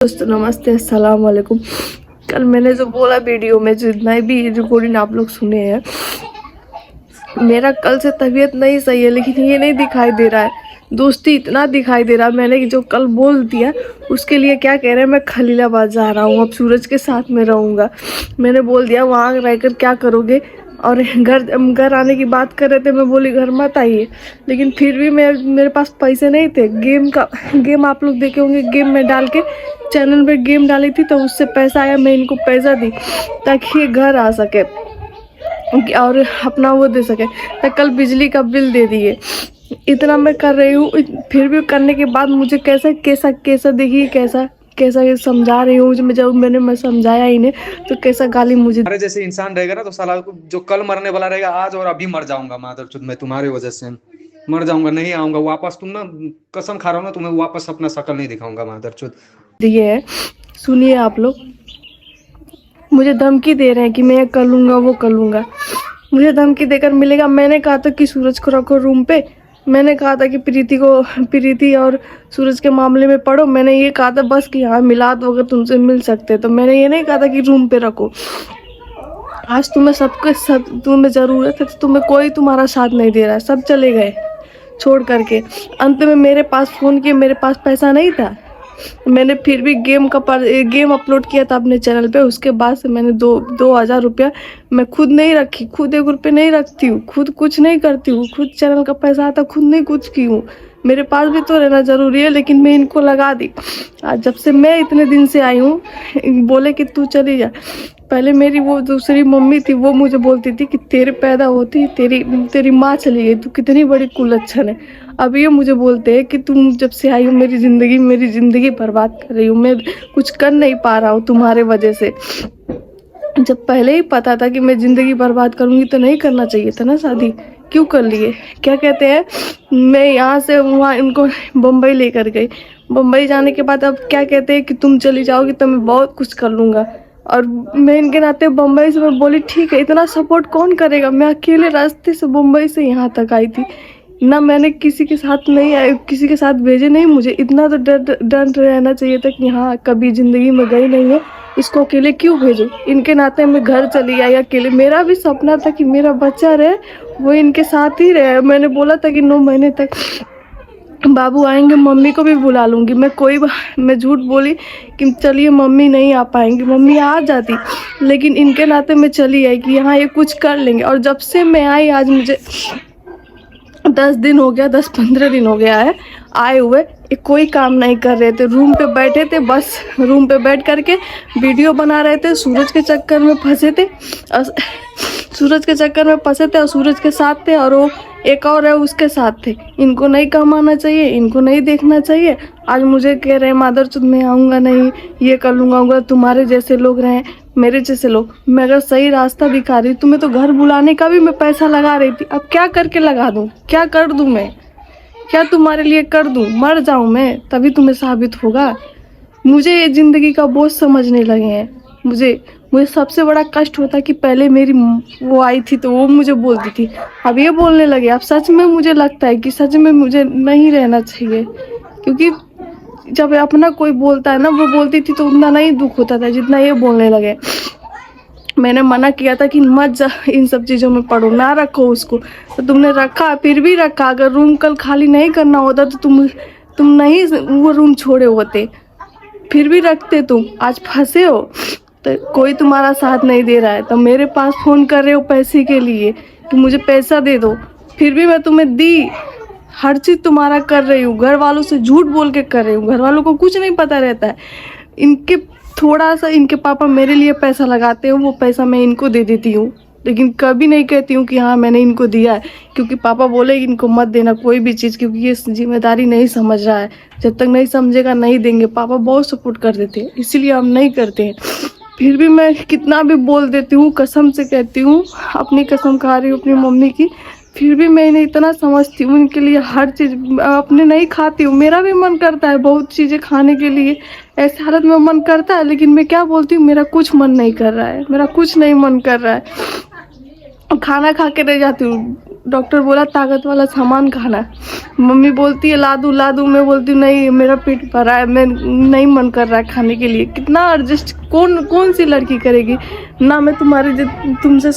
दोस्तों नमस्ते, अस्सलाम वालेकुम। कल मैंने जो बोला वीडियो में, जितना भी रिकॉर्डिंग आप लोग सुने हैं, मेरा कल से तबीयत नहीं सही है, लेकिन ये नहीं दिखाई दे रहा है। दोस्ती इतना दिखाई दे रहा है। मैंने जो कल बोल दिया उसके लिए क्या कह रहे हैं, मैं खलीलाबाद जा रहा हूँ, अब सूरज के साथ में रहूँगा। मैंने बोल दिया वहाँ रहकर क्या करोगे, और घर आने की बात कर रहे थे। मैं बोली घर मत आइए, लेकिन फिर भी मेरे पास पैसे नहीं थे। गेम आप लोग देखे होंगे, गेम में डाल के चैनल पे गेम डाली थी, तो उससे पैसा आया, मैं इनको पैसा दी ताकि ये घर आ सके और अपना वो दे सके। तो कल बिजली का बिल दे दिए। इतना मैं कर रही हूँ, फिर भी करने के बाद मुझे कैसा कैसा कैसा देखिए, कैसा कैसा ये समझा रही हूँ। जब मैं समझाया इन्हें तो कैसा गाली मुझे। हमारे जैसे इंसान रहेगा ना तो साला जो कल मरने वाला रहेगा, आज और अभी मर जाऊंगा मादरचोद, मैं तुम्हारे वजह से मर जाऊंगा, नहीं आऊंगा वापस। तुम ना, कसम खा रहा हूँ ना, तुम्हें वापस अपना शक्ल नहीं दिखाऊंगा मादरचोद। दिए है, सुनिए आप लोग। मुझे धमकी दे रहे हैं कि मैं ये कर लूँगा, वो कर लूँगा। मुझे धमकी देकर मिलेगा। मैंने कहा था कि सूरज को रखो रूम पे। मैंने कहा था कि प्रीति और सूरज के मामले में पढ़ो। मैंने ये कहा था बस कि हाँ मिलाद वगैरह तुमसे मिल सकते, तो मैंने ये नहीं कहा था कि रूम पे रखो। आज तुम्हें ज़रूरत है, तो तुम्हें कोई तुम्हारा साथ नहीं दे रहा है। सब चले गए छोड़ करके। अंत में मेरे पास फ़ोन किए, मेरे पास पैसा नहीं था। मैंने फिर भी गेम अपलोड किया था अपने चैनल पे। उसके बाद से मैंने 2,000 रुपया मैं खुद नहीं रखी। खुद 1 रुपये नहीं रखती हूँ, खुद कुछ नहीं करती हूँ। खुद चैनल का पैसा आता, खुद नहीं कुछ की हूँ। मेरे पास भी तो रहना ज़रूरी है, लेकिन मैं इनको लगा दी। आज जब से मैं इतने दिन से आई हूँ, बोले कि तू चली जा। पहले मेरी वो दूसरी मम्मी थी, वो मुझे बोलती थी कि तेरे पैदा होती तेरी माँ चली गई, तू कितनी बड़ी कुलच्छन है। अब ये मुझे बोलते हैं कि तुम जब से आई हो मेरी ज़िंदगी बर्बाद कर रही हूँ। मैं कुछ कर नहीं पा रहा हूँ तुम्हारे वजह से। जब पहले ही पता था कि मैं ज़िंदगी बर्बाद करूँगी तो नहीं करना चाहिए था ना शादी। क्यों कर लिए? क्या कहते हैं, मैं यहाँ से वहाँ इनको बम्बई लेकर गई। बम्बई जाने के बाद अब क्या कहते हैं कि तुम चली जाओगी तो मैं बहुत कुछ कर लूँगा। और मैं इनके नाते बम्बई से मैं बोली ठीक है, इतना सपोर्ट कौन करेगा। मैं अकेले रास्ते से बम्बई से यहाँ तक आई थी ना। मैंने किसी के साथ नहीं आए, किसी के साथ भेजे नहीं। मुझे इतना तो डर रहना चाहिए था कि हाँ कभी ज़िंदगी में गई नहीं है, इसको अकेले क्यों भेजो। इनके नाते मैं घर चली आई अकेले। मेरा भी सपना था कि मेरा बच्चा रहे, वो इनके साथ ही रहे। मैंने बोला था कि 9 महीने तक बाबू आएंगे, मम्मी को भी बुला लूँगी। मैं झूठ बोली कि चलिए मम्मी नहीं आ पाएंगी, मम्मी आ जाती। लेकिन इनके नाते मैं चली आई कि हाँ ये कुछ कर लेंगे। और जब से मैं आई, आज मुझे 10 दिन हो गया, 10-15 दिन हो गया है आए हुए। कोई काम नहीं कर रहे थे, रूम पे बैठे थे, बस रूम पे बैठ करके वीडियो बना रहे थे। सूरज के चक्कर में फंसे थे और सूरज के साथ थे, और वो एक और है उसके साथ थे। इनको नहीं कमाना चाहिए, इनको नहीं देखना चाहिए। आज मुझे कह रहे हैं मादरचोद मैं आऊँगा नहीं, ये कर लूँगा। तुम्हारे जैसे लोग रहें, मेरे जैसे लोग। मैं अगर सही रास्ता दिखा रही, तुम्हें तो घर बुलाने का भी मैं पैसा लगा रही थी। अब क्या करके लगा दूँ, क्या कर दूँ मैं, क्या तुम्हारे लिए कर दूँ? मर जाऊँ मैं तभी तुम्हें साबित होगा। मुझे ये ज़िंदगी का बोझ समझने लगे हैं। मुझे सबसे बड़ा कष्ट होता कि पहले मेरी वो आई थी तो वो मुझे बोलती थी, अब ये बोलने लगे। अब सच में मुझे लगता है कि सच में मुझे नहीं रहना चाहिए, क्योंकि जब अपना कोई बोलता है ना, वो बोलती थी तो उतना नहीं दुख होता था जितना ये बोलने लगे। मैंने मना किया था कि मत जा इन सब चीज़ों में पढ़ो, ना रखो उसको, तो तुमने रखा, फिर भी रखा। अगर रूम कल खाली नहीं करना होता तो तुम नहीं वो रूम छोड़े होते, फिर भी रखते तुम। आज फंसे हो तो कोई तुम्हारा साथ नहीं दे रहा है, तो मेरे पास फ़ोन कर रहे हो पैसे के लिए कि मुझे पैसा दे दो। फिर भी मैं तुम्हें दी, हर चीज़ तुम्हारा कर रही हूँ। घर वालों से झूठ बोल के कर रही हूँ। घर वालों को कुछ नहीं पता रहता है। थोड़ा सा इनके पापा मेरे लिए पैसा लगाते हैं, वो पैसा मैं इनको दे देती हूँ, लेकिन कभी नहीं कहती हूँ कि हाँ मैंने इनको दिया है, क्योंकि पापा बोले इनको मत देना कोई भी चीज़, क्योंकि ये जिम्मेदारी नहीं समझ रहा है। जब तक नहीं समझेगा नहीं देंगे। पापा बहुत सपोर्ट कर देते हैं, इसीलिए हम नहीं करते हैं। फिर भी मैं कितना भी बोल देती हूँ, कसम से कहती हूँ, अपनी कसम खा रही हूँ अपनी मम्मी की। फिर भी मैं इन्हें इतना समझती हूँ, इनके लिए हर चीज़ अपने नहीं खाती हूँ। मेरा भी मन करता है बहुत चीज़ें खाने के लिए, ऐसे हालत में मन करता है, लेकिन मैं क्या बोलती हूँ, मेरा कुछ मन नहीं कर रहा है, मेरा कुछ नहीं मन कर रहा है। खाना खा के रह जाती हूँ। डॉक्टर बोला ताकत वाला सामान खाना है। मम्मी बोलती है ला दूँ, मैं बोलती हूँ नहीं मेरा पेट भरा है, मैं नहीं मन कर रहा है खाने के लिए। कितना एडजस्ट कौन सी लड़की करेगी ना। मैं तुमसे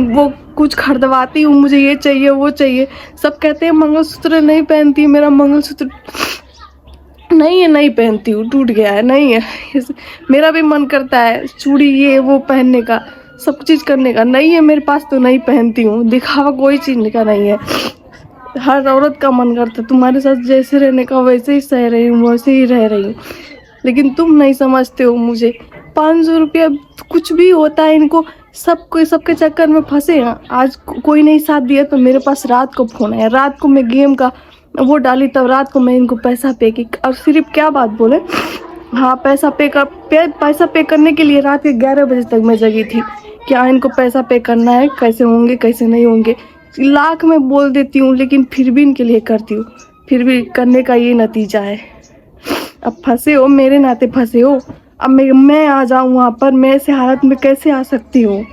वो कुछ खरीदवाती हूँ, मुझे ये चाहिए वो चाहिए। सब कहते हैं मंगलसूत्र नहीं पहनती, मेरा मंगलसूत्र नहीं है, नहीं पहनती हूँ, टूट गया है, नहीं है। मेरा भी मन करता है चूड़ी ये वो पहनने का, सब चीज़ करने का, नहीं है मेरे पास तो नहीं पहनती हूँ। दिखावा कोई चीज़ का नहीं है। हर औरत का मन करता है तुम्हारे साथ जैसे रहने का, वैसे ही सह रही हूँ, वैसे ही रह रही हूँ। लेकिन तुम नहीं समझते हो मुझे। 500 रुपया कुछ भी होता है इनको, सबके चक्कर में फंसे हैं। आज कोई नहीं साथ दिया तो मेरे पास रात को फ़ोन आया, रात को मैं गेम का वो डाली, तब रात को मैं इनको पैसा पे की। और सिर्फ क्या बात बोले, हाँ पैसा पे करने के लिए रात के 11 बजे तक मैं जगी थी। क्या इनको पैसा पे करना है, कैसे होंगे कैसे नहीं होंगे, लाख में बोल देती हूँ, लेकिन फिर भी इनके लिए करती हूँ। फिर भी करने का ये नतीजा है। अब फंसे हो, मेरे नाते फंसे हो। अब मैं आ जाऊँ वहाँ पर, मैं ऐसे हालत में कैसे आ सकती हूँ।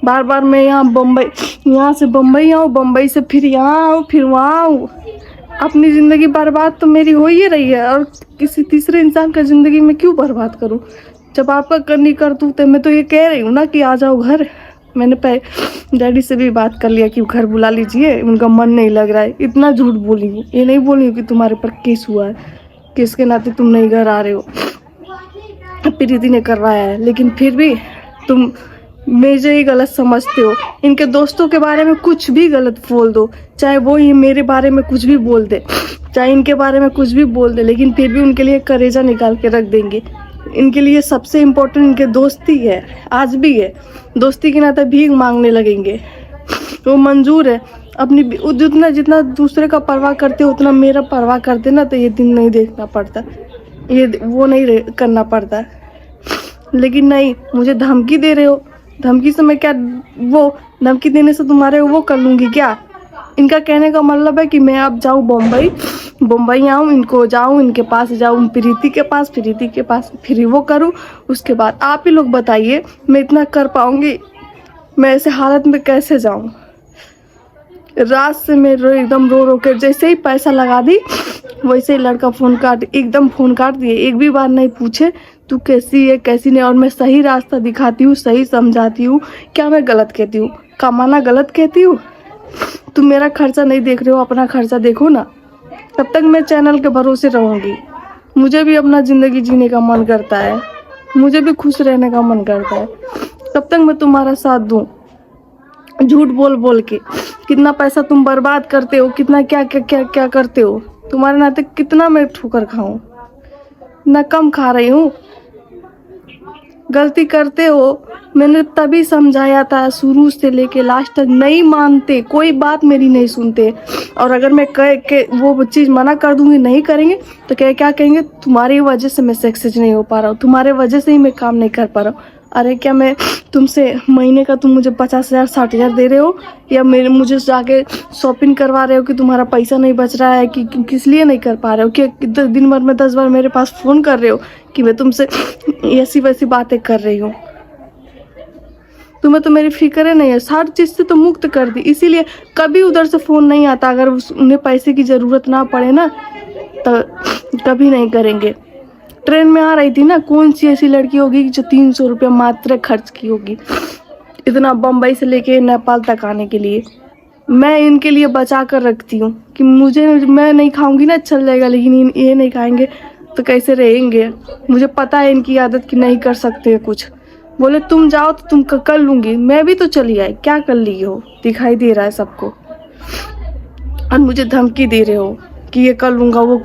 बार बार मैं यहाँ से बम्बई आऊँ, बम्बई से फिर यहाँ आऊँ, फिर वहाँ आऊँ। अपनी ज़िंदगी बर्बाद तो मेरी हो ही रही है, और किसी तीसरे इंसान का ज़िंदगी में क्यों बर्बाद करूँ। जब आपका करनी कर दूँ तो मैं तो ये कह रही हूँ ना कि आ जाओ घर। मैंने डैडी से भी बात कर लिया कि घर बुला लीजिए, उनका मन नहीं लग रहा है। इतना झूठ बोली हूँ, ये नहीं बोली हूँ कि तुम्हारे पर केस हुआ है, केस के नाते तुम नहीं घर आ रहे हो, प्रीति ने करवाया है। लेकिन फिर भी तुम मुझे ही गलत समझते हो। इनके दोस्तों के बारे में कुछ भी गलत बोल दो, चाहे वो ये मेरे बारे में कुछ भी बोल दे, चाहे इनके बारे में कुछ भी बोल दे, लेकिन फिर भी उनके लिए कलेजा निकाल के रख देंगे। इनके लिए सबसे इम्पोर्टेंट इनके दोस्ती है, आज भी है। दोस्ती के नाते भीख मांगने लगेंगे, वो मंजूर है। अपनी जितना दूसरे का परवाह करते उतना मेरा परवाह करते ना, तो ये दिन नहीं देखना पड़ता, ये वो नहीं करना पड़ता। लेकिन नहीं, मुझे धमकी दे रहे हो। धमकी से मैं क्या, वो धमकी देने से तुम्हारे वो कर लूँगी क्या। इनका कहने का मतलब है कि मैं अब जाऊँ बम्बई आऊँ, इनको जाऊँ, इनके पास जाऊँ, प्रीति के पास फिर वो करूँ। उसके बाद आप ही लोग बताइए मैं इतना कर पाऊँगी। मैं ऐसे हालत में कैसे जाऊँ। रात से मैं एकदम रो के, जैसे ही पैसा लगा दी वैसे ही लड़का फ़ोन काट दिए। एक भी बार नहीं पूछे तू कैसी है कैसी नहीं। और मैं सही रास्ता दिखाती हूँ, सही समझाती हूँ। क्या मैं गलत कहती हूँ, कमाना गलत कहती हूँ। तुम मेरा खर्चा नहीं देख रहे हो, अपना खर्चा देखो ना। तब तक मैं चैनल के भरोसे रहूँगी। मुझे भी अपना ज़िंदगी जीने का मन करता है, मुझे भी खुश रहने का मन करता है। तब तक मैं तुम्हारा साथ दूँ। झूठ बोल के कितना पैसा तुम बर्बाद करते हो, कितना क्या करते हो। तुम्हारे नाते कितना मैं ठोकर खाऊं, ना कम खा रही हूँ। गलती करते हो, मैंने तभी समझाया था, शुरू से लेके लास्ट तक नहीं मानते, कोई बात मेरी नहीं सुनते। और अगर मैं कह के वो चीज़ मना कर दूंगी, नहीं करेंगे तो क्या कहेंगे, तुम्हारी वजह से मैं सक्सेस नहीं हो पा रहा हूँ, तुम्हारे वजह से ही मैं काम नहीं कर पा रहा हूँ। अरे क्या मैं तुमसे महीने का तुम मुझे 50,000 60,000 दे रहे हो, या मुझे जाके शॉपिंग करवा रहे हो कि तुम्हारा पैसा नहीं बच रहा है, कि किस लिए नहीं कर पा रहे हो, कि दिन भर में 10 बार मेरे पास फ़ोन कर रहे हो कि मैं तुमसे ऐसी वैसी बातें कर रही हूँ। तुम्हें तो मेरी फिक्र नहीं है, हर चीज़ से तो मुक्त कर दी, इसीलिए कभी उधर से फ़ोन नहीं आता। अगर उन्हें पैसे की ज़रूरत ना पड़े ना तो कभी नहीं करेंगे। ट्रेन में आ रही थी ना, कौन सी ऐसी लड़की होगी जो 300 रुपये मात्र खर्च की होगी इतना बम्बई से लेके नेपाल तक आने के लिए। मैं इनके लिए बचा कर रखती हूँ कि मैं नहीं खाऊंगी ना चल जाएगा, लेकिन ये नहीं खाएंगे तो कैसे रहेंगे। मुझे पता है इनकी आदत की नहीं कर सकते कुछ। बोले तुम जाओ तो तुम कर लूँगी, मैं भी तो चली आई, क्या कर ली हो, दिखाई दे रहा है सबको। और मुझे धमकी दे रहे हो कि ये कर लूँगा वो कर